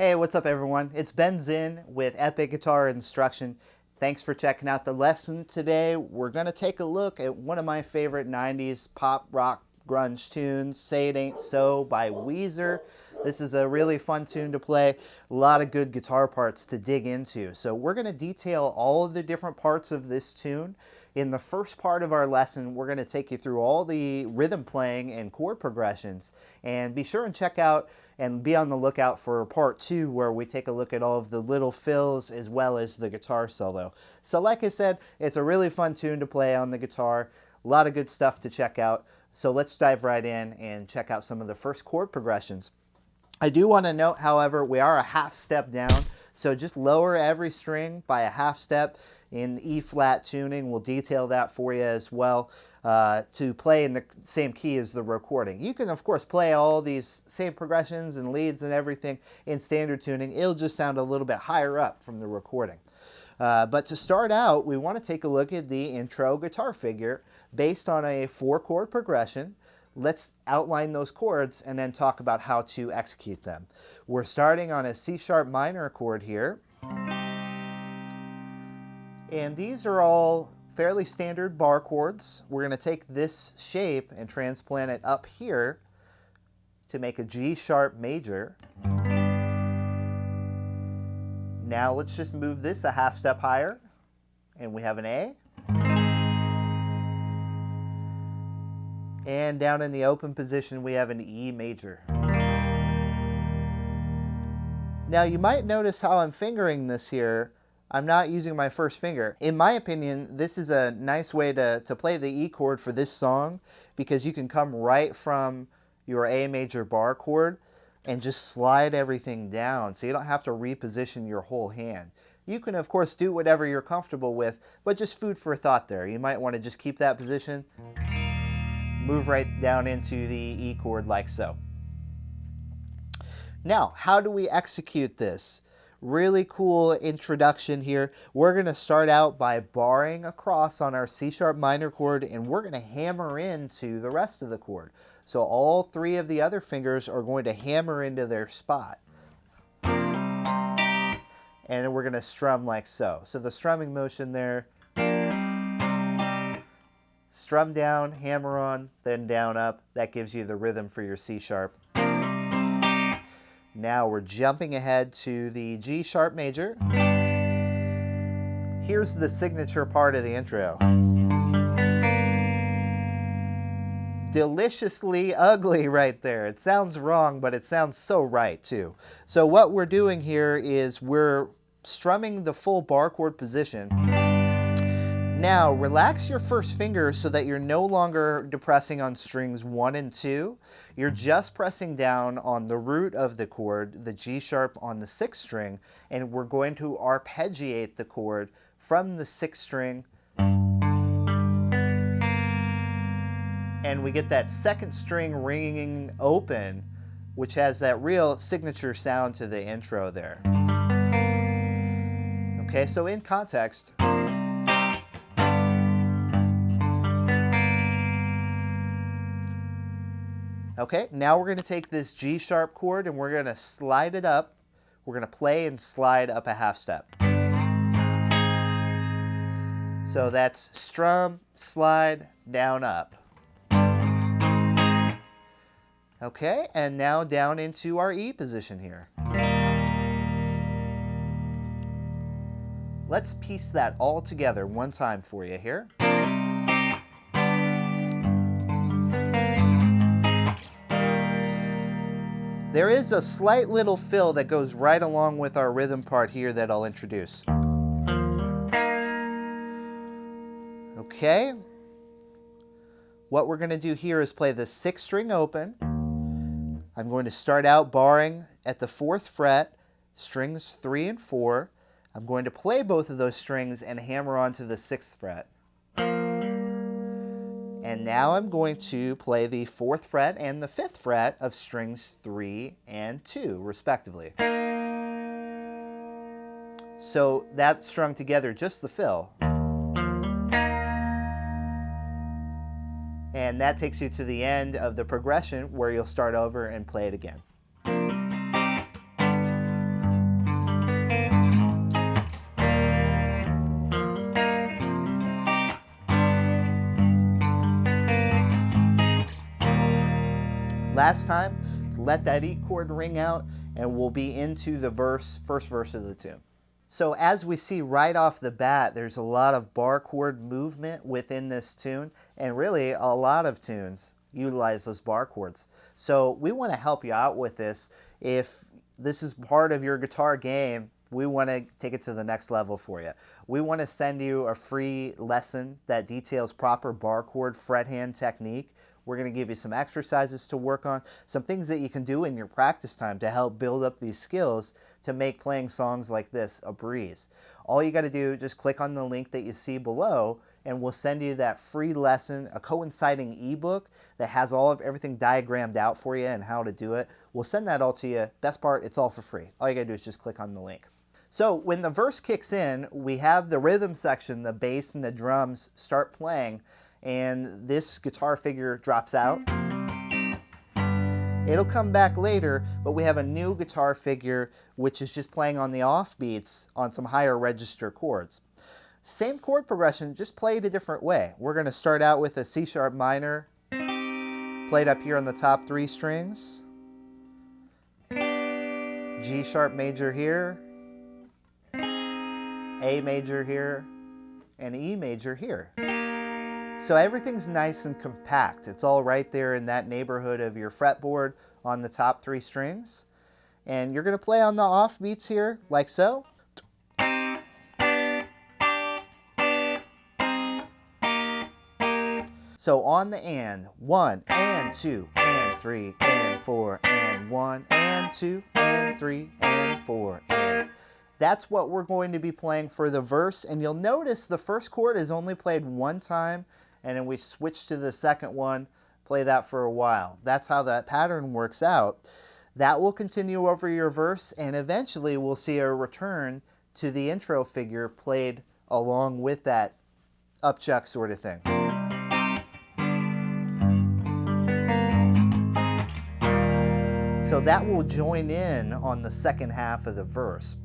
Hey, what's up everyone? It's Ben Zinn with Epic Guitar Instruction. Thanks for checking out the lesson today. We're going to take a look at one of my favorite 90s pop rock grunge tunes, Say It Ain't So by Weezer. This is a really fun tune to play, a lot of good guitar parts to dig into. So we're going to detail all of the different parts of this tune. In the first part of our lesson, we're going to take you through all the rhythm playing and chord progressions. And be sure and check out and be on the lookout for part 2, where we take a look at all of the little fills as well as the guitar solo. So like I said, it's a really fun tune to play on the guitar. A lot of good stuff to check out. So let's dive right in and check out some of the first chord progressions. I do want to note, however, we are a half step down, so just lower every string by a half step. In E-flat tuning, we'll detail that for you as well, to play in the same key as the recording. You can, of course, play all these same progressions and leads and everything in standard tuning. It'll just sound a little bit higher up from the recording. But to start out, we want to take a look at the intro guitar figure based on a 4-chord progression. Let's outline those chords and then talk about how to execute them. We're starting on a C-sharp minor chord here. And these are all fairly standard bar chords. We're going to take this shape and transplant it up here to make a G-sharp major. Now let's just move this a half step higher, and we have an A. And down in the open position, we have an E major. Now you might notice how I'm fingering this here. I'm not using my first finger. In my opinion, this is a nice way to play the E chord for this song, because you can come right from your A major bar chord and just slide everything down, so you don't have to reposition your whole hand. You can, of course, do whatever you're comfortable with, but just food for thought there. You might want to just keep that position, move right down into the E chord like so. Now, how do we execute this? Really cool introduction here. We're going to start out by barring across on our C-sharp minor chord, and we're going to hammer into the rest of the chord. So all 3 of the other fingers are going to hammer into their spot. And we're going to strum like so. So the strumming motion there. Strum down, hammer on, then down up. That gives you the rhythm for your C-sharp. Now we're jumping ahead to the G-sharp major. Here's the signature part of the intro. Deliciously ugly right there. It sounds wrong, but it sounds so right too. So what we're doing here is we're strumming the full bar chord position. Now relax your first finger so that you're no longer depressing on strings 1 and 2. You're just pressing down on the root of the chord, the G sharp on the 6th string, and we're going to arpeggiate the chord from the 6th string. And we get that 2nd string ringing open, which has that real signature sound to the intro there. Okay, so in context, okay, now we're going to take this G-sharp chord and we're going to slide it up. We're going to play and slide up a half step. So that's strum, slide, down, up. Okay, and now down into our E position here. Let's piece that all together one time for you here. There is a slight little fill that goes right along with our rhythm part here that I'll introduce. Okay. What we're going to do here is play the 6th string open. I'm going to start out barring at the 4th fret, strings 3 and 4. I'm going to play both of those strings and hammer onto the 6th fret. And now I'm going to play the 4th fret and the 5th fret of strings 3 and 2, respectively. So that's strung together, just the fill. And that takes you to the end of the progression where you'll start over and play it again. Last time, let that E chord ring out and we'll be into the first verse of the tune. So as we see right off the bat, there's a lot of bar chord movement within this tune, and really a lot of tunes utilize those bar chords. So we want to help you out with this. If this is part of your guitar game, we want to take it to the next level for you. We want to send you a free lesson that details proper bar chord fret hand technique. We're going to give you some exercises to work on, some things that you can do in your practice time to help build up these skills to make playing songs like this a breeze. All you got to do, just click on the link that you see below and we'll send you that free lesson, a coinciding ebook that has everything diagrammed out for you and how to do it. We'll send that all to you. Best part, it's all for free. All you got to do is just click on the link. So when the verse kicks in, we have the rhythm section, the bass and the drums start playing, and this guitar figure drops out. It'll come back later, but we have a new guitar figure which is just playing on the offbeats on some higher register chords. Same chord progression, just played a different way. We're going to start out with a C sharp minor, played up here on the top 3 strings, G sharp major here, A major here, and E major here. So everything's nice and compact. It's all right there in that neighborhood of your fretboard on the top 3 strings. And you're going to play on the offbeats here, like so. So on the and, 1 and 2 and 3 and 4 and 1 and 2 and 3 and 4 and. That's what we're going to be playing for the verse, and you'll notice the first chord is only played one time, and then we switch to the second one, play that for a while. That's how that pattern works out. That will continue over your verse, and eventually we'll see a return to the intro figure played along with that upchuck sort of thing. So that will join in on the second half of the verse.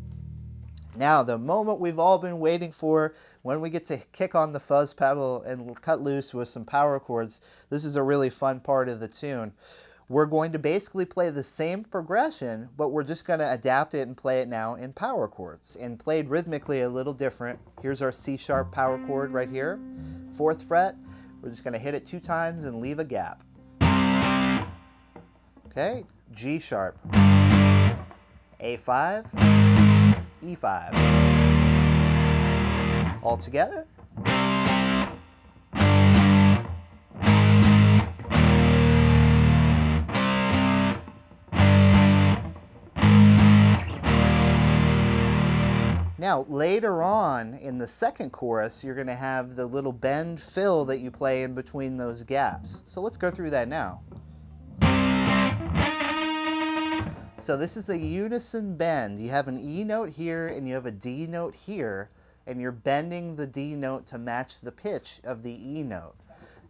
Now, the moment we've all been waiting for, when we get to kick on the fuzz pedal and cut loose with some power chords, this is a really fun part of the tune. We're going to basically play the same progression, but we're just going to adapt it and play it now in power chords, and played rhythmically a little different. Here's our C sharp power chord right here, 4th fret. We're just going to hit it 2 times and leave a gap. Okay, G sharp, A5, E5. All together. Now, later on in the second chorus, you're going to have the little bend fill that you play in between those gaps. So let's go through that now. So this is a unison bend. You have an E note here and you have a D note here, and you're bending the D note to match the pitch of the E note.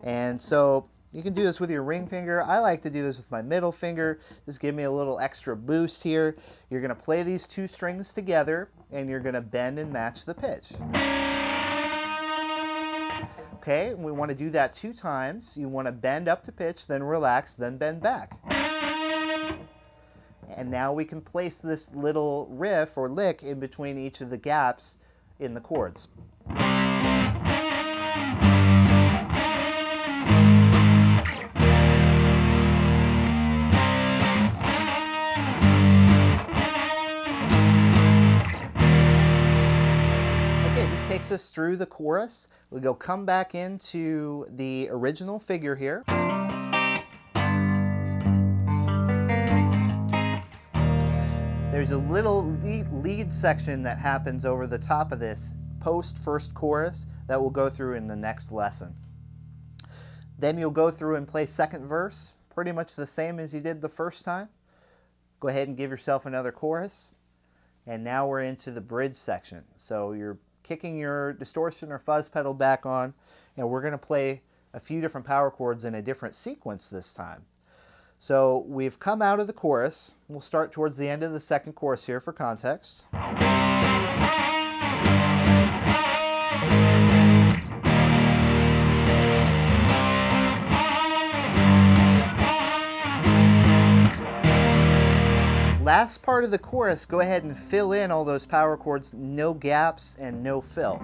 And so you can do this with your ring finger. I like to do this with my middle finger. Just give me a little extra boost here. You're going to play these 2 strings together and you're going to bend and match the pitch. Okay, we want to do that 2 times. You want to bend up to pitch, then relax, then bend back. And now we can place this little riff or lick in between each of the gaps in the chords. Okay, this takes us through the chorus. We go come back into the original figure here. There's a little lead section that happens over the top of this post first chorus that we'll go through in the next lesson. Then you'll go through and play second verse, pretty much the same as you did the first time. Go ahead and give yourself another chorus. And now we're into the bridge section. So you're kicking your distortion or fuzz pedal back on, and we're going to play a few different power chords in a different sequence this time. So we've come out of the chorus. We'll start towards the end of the second chorus here for context. Last part of the chorus, go ahead and fill in all those power chords, no gaps and no fill.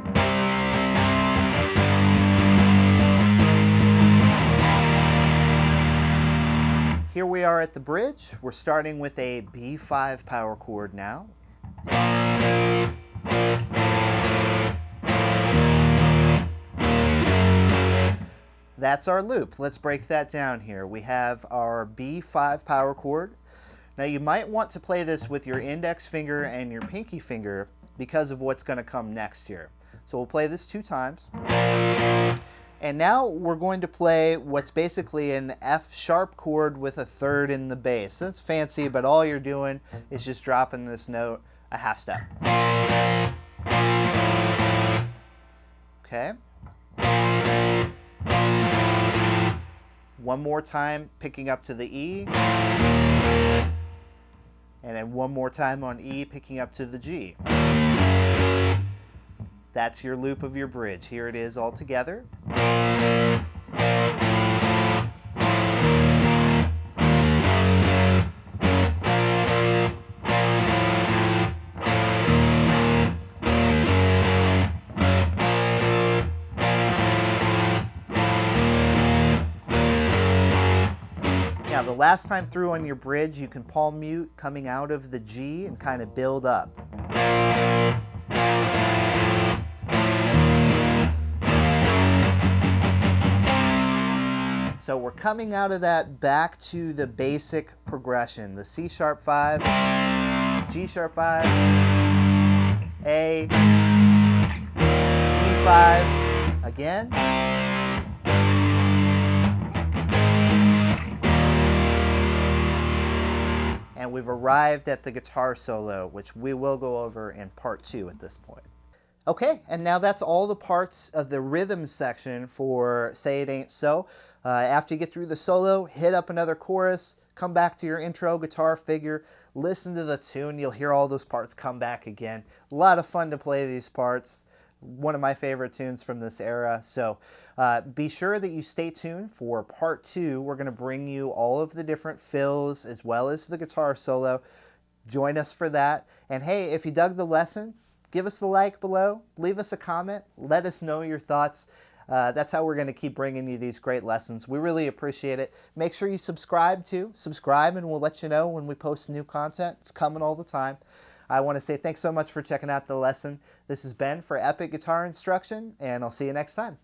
Here we are at the bridge. We're starting with a B5 power chord now. That's our loop. Let's break that down here. We have our B5 power chord. Now you might want to play this with your index finger and your pinky finger because of what's going to come next here. So we'll play this 2 times. And now we're going to play what's basically an F sharp chord with a 3rd in the bass. That's fancy, but all you're doing is just dropping this note a half step. Okay. One more time, picking up to the E. And then one more time on E, picking up to the G. That's your loop of your bridge. Here it is all together. Now the last time through on your bridge, you can palm mute coming out of the G and kind of build up. So we're coming out of that back to the basic progression, the C sharp 5, G sharp 5, A, E5, again. And we've arrived at the guitar solo, which we will go over in part 2 at this point. Okay, and now that's all the parts of the rhythm section for Say It Ain't So. After you get through the solo, hit up another chorus, come back to your intro guitar figure, listen to the tune, you'll hear all those parts come back again. A lot of fun to play these parts. One of my favorite tunes from this era. So be sure that you stay tuned for part 2. We're going to bring you all of the different fills as well as the guitar solo. Join us for that. And hey, if you dug the lesson, give us a like below, leave us a comment, let us know your thoughts. That's how we're going to keep bringing you these great lessons. We really appreciate it. Make sure you subscribe and we'll let you know when we post new content. It's coming all the time. I want to say thanks so much for checking out the lesson. This is Ben for Epic Guitar Instruction, and I'll see you next time.